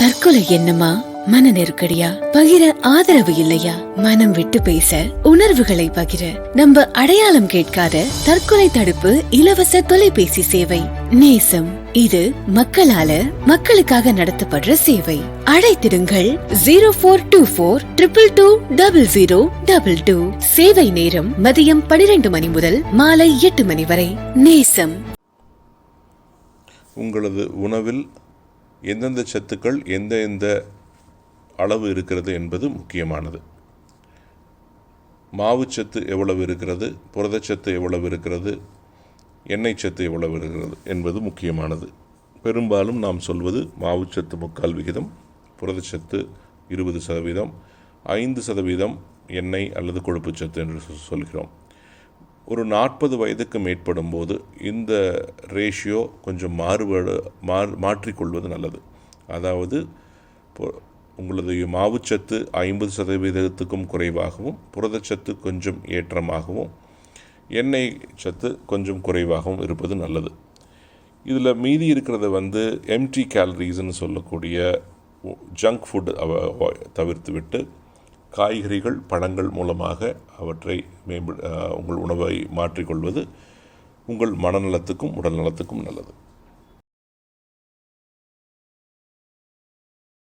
தற்கொலை எண்ணமா, மன நெருக்கடியா, பகிர ஆதரவு இல்லையா, மனம் விட்டு பேச, உணர்வுகளை பகிர நம்ம அடையாளம் கேட்காத தற்கொலை தடுப்பு இலவச தொலைபேசி சேவை நேசம். இது மக்களால மக்களுக்காக நடத்தப்படுற சேவை. அழைத்திடுங்கள் 0424222022. சேவை நேரம் மதியம் 12 மணி முதல் மாலை 8 மணி வரை. நேசம். உங்களது உணவில் எந்தெந்த சத்துக்கள் எந்த அளவு இருக்கிறது என்பது முக்கியமானது. மாவுச்சத்து எவ்வளவு இருக்கிறது, புரதச்சத்து எவ்வளவு இருக்கிறது, எண்ணெய் சத்து எவ்வளவு இருக்கிறது என்பது முக்கியமானது. பெரும்பாலும் நாம் சொல்வது மாவுச்சத்து 3/4%, புரதச்சத்து 20%, 5% எண்ணெய் அல்லது கொழுப்புச்சத்து என்று சொல்கிறோம். ஒரு 40 வயதுக்கு மேற்படும் போது இந்த ரேஷியோ கொஞ்சம் மாற்றிக்கொள்வது நல்லது. அதாவது உங்களது மாவுச்சத்து 50%க்கும் குறைவாகவும், புரதச்சத்து கொஞ்சம் ஏற்றமாகவும், எண்ணெய் சத்து கொஞ்சம் குறைவாகவும் இருப்பது நல்லது. இதில் மீதி இருக்கிறத எம்டி கேலரிஸ்ன்னு சொல்லக்கூடிய ஜங்க் ஃபுட் தவிர்த்து விட்டு காய்கறிகள், பழங்கள் மூலமாக அவற்றை உங்கள் உணவை மாற்றிக்கொள்வது உங்கள் மனநலத்துக்கும் உடல் நலத்துக்கும் நல்லது.